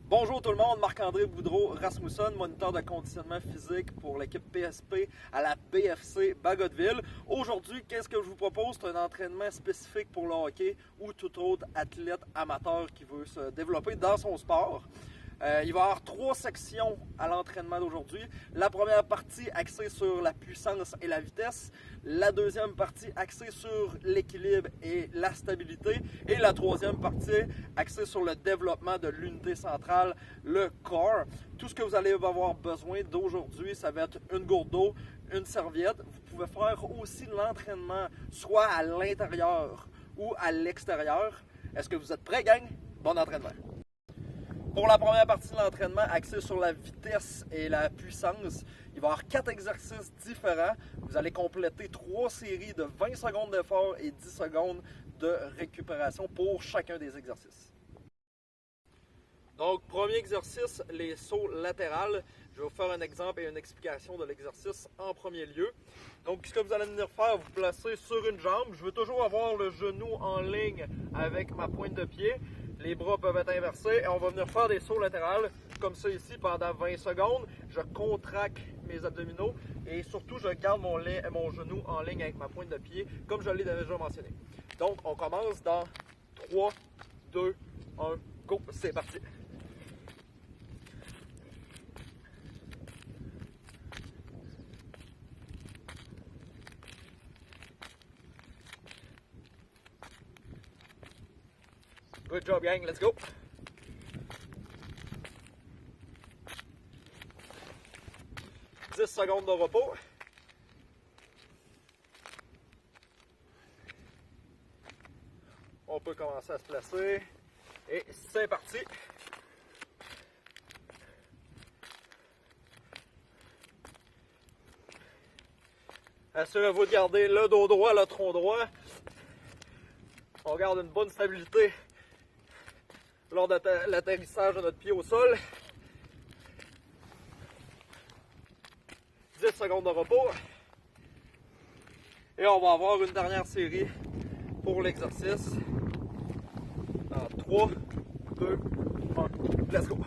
Bonjour tout le monde, Marc-André Boudreau Rasmussen, moniteur de conditionnement physique pour l'équipe PSP à la BFC Bagotville. Aujourd'hui, qu'est-ce que je vous propose? C'est un entraînement spécifique pour le hockey ou tout autre athlète amateur qui veut se développer dans son sport. Il va y avoir 3 sections à l'entraînement d'aujourd'hui. La première partie axée sur la puissance et la vitesse. La deuxième partie axée sur l'équilibre et la stabilité. Et la troisième partie axée sur le développement de l'unité centrale, le corps. Tout ce que vous allez avoir besoin d'aujourd'hui, ça va être une gourde d'eau, une serviette. Vous pouvez faire aussi l'entraînement soit à l'intérieur ou à l'extérieur. Est-ce que vous êtes prêts, gang? Bon entraînement! Pour la première partie de l'entraînement, axée sur la vitesse et la puissance, il va y avoir 4 exercices différents. Vous allez compléter 3 séries de 20 secondes d'effort et 10 secondes de récupération pour chacun des exercices. Donc, premier exercice, les sauts latérales. Je vais vous faire un exemple et une explication de l'exercice en premier lieu. Donc, ce que vous allez venir faire, vous placer sur une jambe. Je veux toujours avoir le genou en ligne avec ma pointe de pied. Les bras peuvent être inversés et on va venir faire des sauts latérales comme ça ici pendant 20 secondes. Je contracte mes abdominaux et surtout je garde mon genou en ligne avec ma pointe de pied comme je l'ai déjà mentionné. Donc on commence dans 3, 2, 1, go, c'est parti! Good job gang, let's go! « 10 secondes de repos. On peut commencer à se placer. Et c'est parti! Assurez-vous de garder le dos droit, le tronc droit. On garde une bonne stabilité lors de l'atterrissage de notre pied au sol. 10 secondes de repos. Et on va avoir une dernière série pour l'exercice. Dans 3, 2, 1, let's go!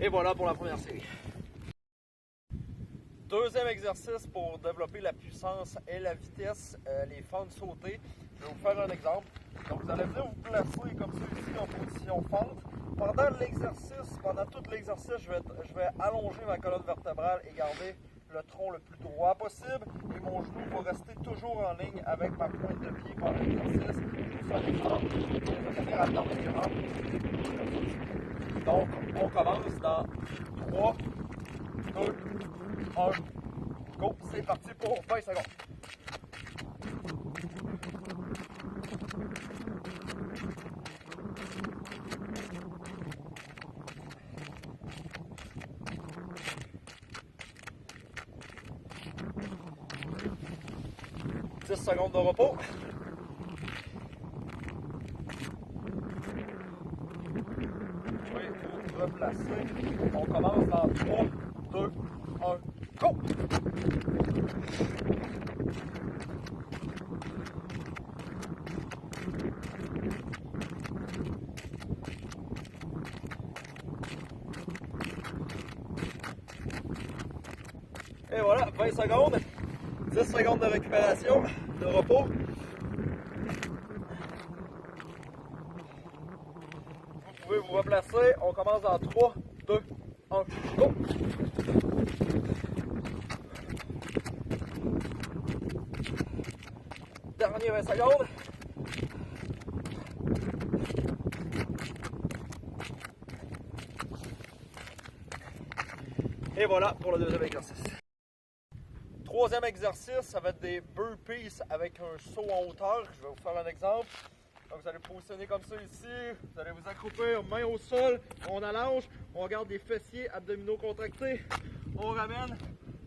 Et voilà pour la première série. Deuxième exercice pour développer la puissance et la vitesse, les fentes sautées. Je vais vous faire un exemple. Donc vous allez venir vous placer comme ça ici en position fente. Pendant l'exercice, pendant tout l'exercice, je vais allonger ma colonne vertébrale et garder le tronc le plus droit possible. Et mon genou va rester toujours en ligne avec ma pointe de pied pendant l'exercice. Donc, on commence dans 3, 2, 1, go! C'est parti pour 20 secondes. « 10 secondes de repos. Replacer. On commence dans 3, 2, 1, go! Et voilà, 20 secondes. 10 secondes de récupération, de repos. Vous pouvez vous replacer. On commence dans 3, 2, 1, go! Dernier 20 secondes. Et voilà pour le deuxième exercice. Troisième exercice, ça va être des burpees avec un saut en hauteur. Je vais vous faire un exemple. Donc vous allez positionner comme ça ici, vous allez vous accroupir, main au sol, on allonge, on garde les fessiers abdominaux contractés, on ramène,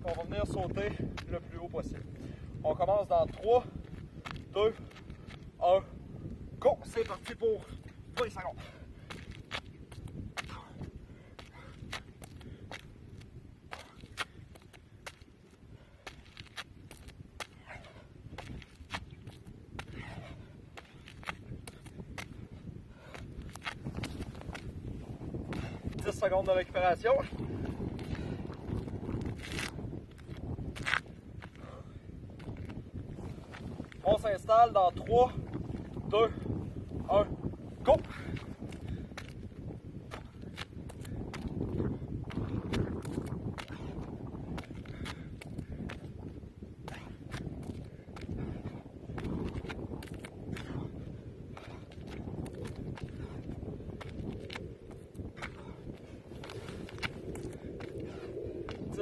on va venir sauter le plus haut possible. On commence dans 3, 2, 1, go! C'est parti pour 20 secondes. Secondes de récupération. On s'installe dans 3, 2, 1, go!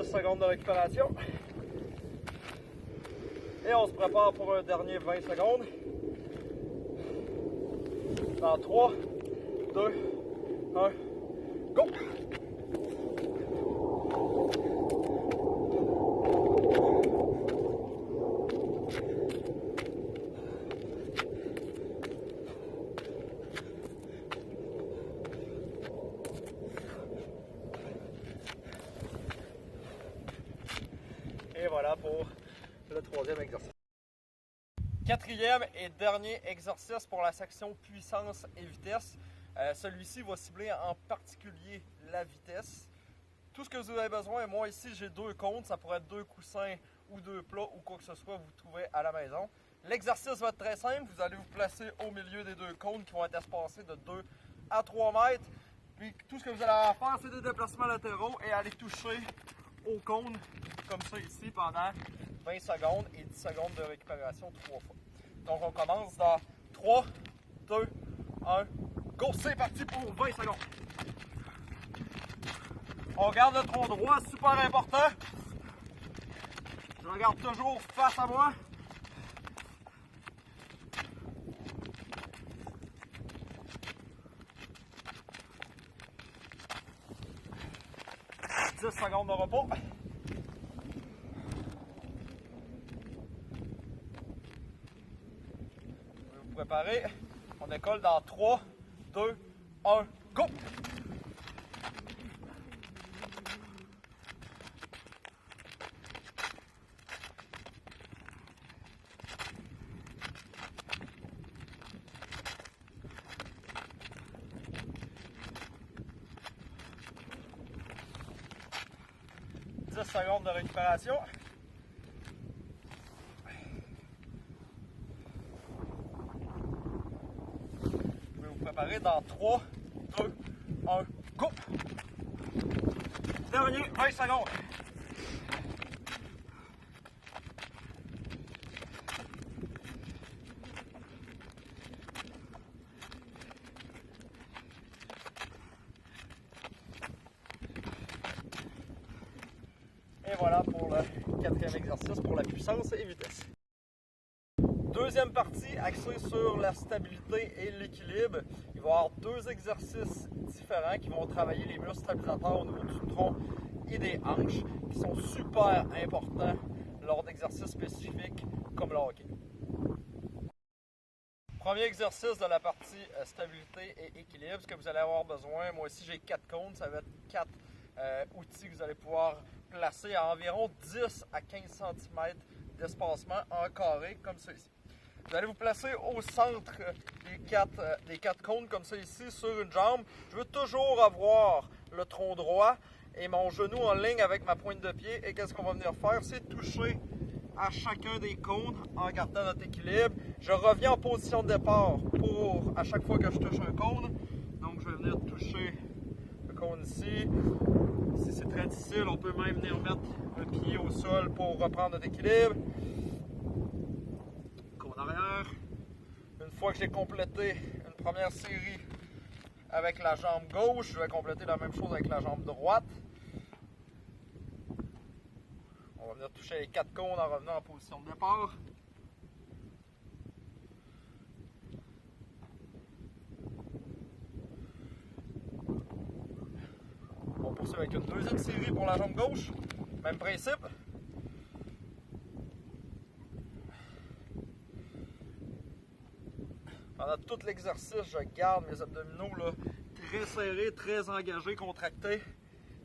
Secondes de récupération. Et on se prépare pour un dernier 20 secondes. Dans 3, 2, 1, go! Et voilà pour le troisième exercice. Quatrième et dernier exercice pour la section puissance et vitesse. Celui-ci va cibler en particulier la vitesse. Tout ce que vous avez besoin, moi ici j'ai 2 cônes, ça pourrait être 2 coussins ou 2 plats ou quoi que ce soit vous trouvez à la maison. L'exercice va être très simple, vous allez vous placer au milieu des 2 cônes qui vont être espacés de 2 à 3 mètres. Puis tout ce que vous allez avoir à faire, c'est des déplacements latéraux et aller toucher au cône comme ça ici pendant 20 secondes et 10 secondes de récupération 3 fois. Donc on commence dans 3, 2, 1, go! C'est parti pour 20 secondes. On garde le tronc droit, super important. Je regarde toujours face à moi. « 10 secondes de repos. Vous vous préparez. On décolle dans 3, 2, 1, go! Secondes de récupération. Je vais vous préparer dans 3, 2, 1, go! Dernier 20 secondes. Et voilà pour le quatrième exercice pour la puissance et vitesse. Deuxième partie axée sur la stabilité et l'équilibre. Il va y avoir 2 exercices différents qui vont travailler les muscles stabilisateurs au niveau du tronc et des hanches qui sont super importants lors d'exercices spécifiques comme le hockey. Premier exercice de la partie stabilité et équilibre, ce que vous allez avoir besoin, moi ici j'ai 4 cônes, ça va être 4 outils que vous allez pouvoir placer à environ 10 à 15 cm d'espacement en carré comme ça ici. Vous allez vous placer au centre des 4 cônes comme ça ici sur une jambe. Je veux toujours avoir le tronc droit et mon genou en ligne avec ma pointe de pied. Et qu'est-ce qu'on va venir faire? C'est toucher à chacun des cônes en gardant notre équilibre. Je reviens en position de départ pour à chaque fois que je touche un cône. Donc je vais venir toucher le cône ici. Si c'est très difficile, on peut même venir mettre un pied au sol pour reprendre notre équilibre. Cône arrière. Une fois que j'ai complété une première série avec la jambe gauche, je vais compléter la même chose avec la jambe droite. On va venir toucher les 4 cônes en revenant en position de départ. On poursuit avec une deuxième série pour la jambe gauche. Même principe. Pendant tout l'exercice, je garde mes abdominaux là, très serrés, très engagés, contractés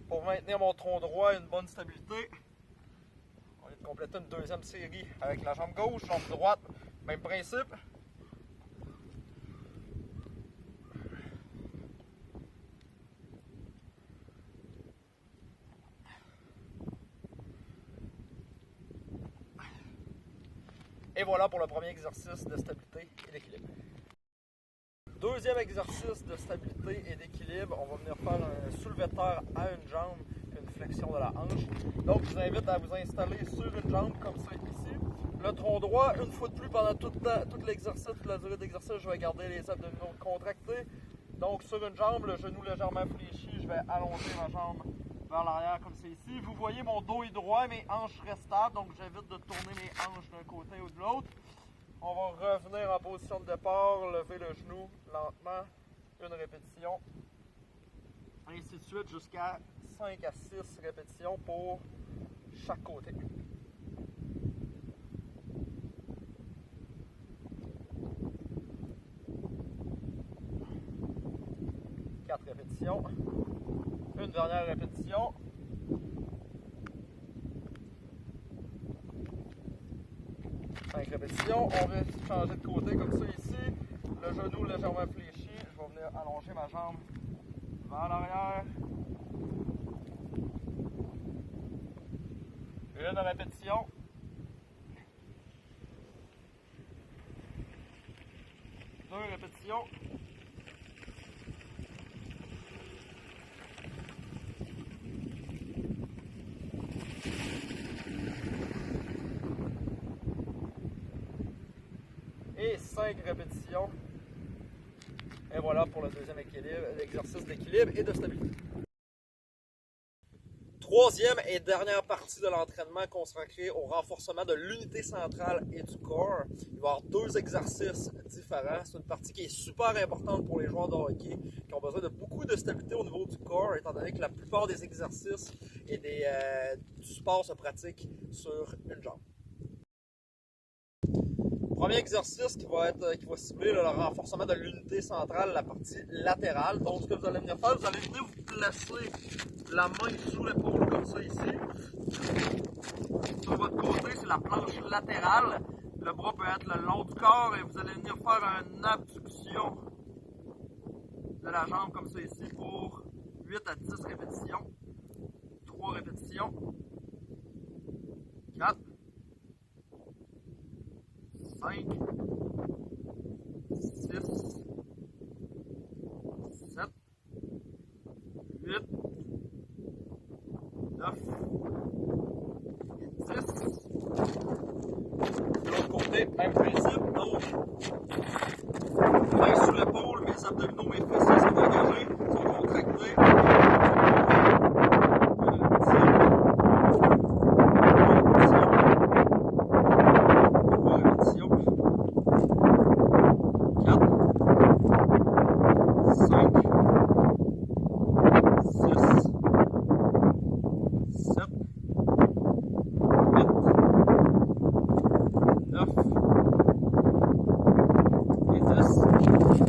pour maintenir mon tronc droit et une bonne stabilité. On vient de compléter une deuxième série avec la jambe gauche, jambe droite, même principe. Et voilà pour le premier exercice de stabilité et d'équilibre. Deuxième exercice de stabilité et d'équilibre, on va venir faire un soulevé de terre à une jambe, une flexion de la hanche. Donc je vous invite à vous installer sur une jambe comme ça ici. Le tronc droit, une fois de plus pendant tout l'exercice, toute la durée d'exercice, je vais garder les abdominaux contractés. Donc sur une jambe, le genou légèrement fléchi, je vais allonger ma jambe vers l'arrière comme c'est ici. Vous voyez, mon dos est droit, mes hanches restent stables, donc j'évite de tourner mes hanches d'un côté ou de l'autre. On va revenir en position de départ, lever le genou lentement, une répétition. Ainsi de suite jusqu'à 5 à 6 répétitions pour chaque côté. Quatre répétitions. Une dernière répétition. Cinq répétitions. On va changer de côté comme ça ici. Le genou légèrement fléchi. Je vais venir allonger ma jambe vers l'arrière. Une répétition. Deux répétitions. Et 5 répétitions. Et voilà pour le deuxième exercice d'équilibre et de stabilité. Troisième et dernière partie de l'entraînement consacrée au renforcement de l'unité centrale et du corps. Il va y avoir deux exercices différents. C'est une partie qui est super importante pour les joueurs de hockey qui ont besoin de beaucoup de stabilité au niveau du corps, étant donné que la plupart des exercices et du sport se pratiquent sur une jambe. Premier exercice qui va cibler le renforcement de l'unité centrale, la partie latérale. Donc, ce que vous allez venir faire, vous allez venir vous placer la main sous l'épaule, comme ça ici. Sur votre côté, c'est la planche latérale. Le bras peut être le long du corps et vous allez venir faire une abduction de la jambe, comme ça ici, pour 8 à 10 répétitions. 3 répétitions. 4. 5, 6, 7, 8, 9, 10. De l'autre côté, même principe. Donc, main sous l'épaule, mes abdominaux, mes fessiers sont engagés, sont contractés.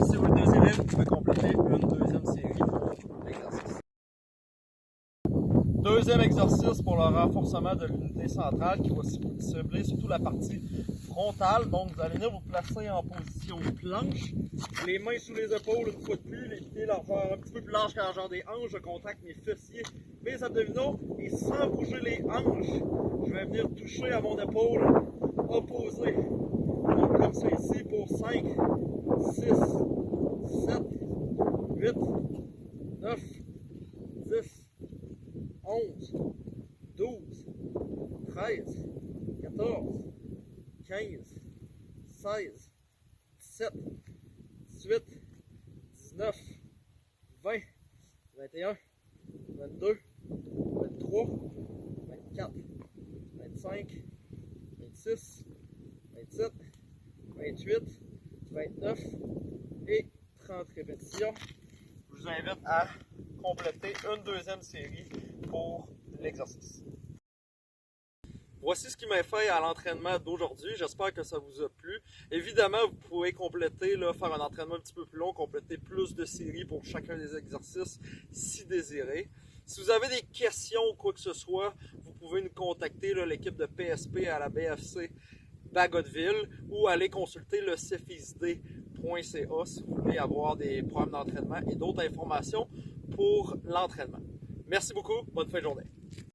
Si vous le désirez, vous pouvez compléter une deuxième série d'exercices. Deuxième exercice pour le renforcement de l'unité centrale qui va cibler surtout la partie frontale. Donc, vous allez venir vous placer en position planche, les mains sous les épaules une fois de plus, les pieds largeur un petit peu plus large que la largeur des hanches. Je contracte mes fessiers, mes abdominaux et sans bouger les hanches, je vais venir toucher à mon épaule opposée. Donc, comme ça ici pour 5, 6, 7, 8, 9, 10, 11, 12, 13, 14, 15, 16, 17, 18, 19, 20, 21, 22, 23, 24, 25, 26, 27, 28, 29 et 30 répétitions. Je vous invite à compléter une deuxième série pour l'exercice. Voici ce qui m'a fait à l'entraînement d'aujourd'hui. J'espère que ça vous a plu. Évidemment, vous pouvez compléter, faire un entraînement un petit peu plus long, compléter plus de séries pour chacun des exercices si désiré. Si vous avez des questions ou quoi que ce soit, vous pouvez nous contacter, l'équipe de PSP à la BFC Bagotville, ou aller consulter le cfisd.ca si vous voulez avoir des programmes d'entraînement et d'autres informations pour l'entraînement. Merci beaucoup, bonne fin de journée.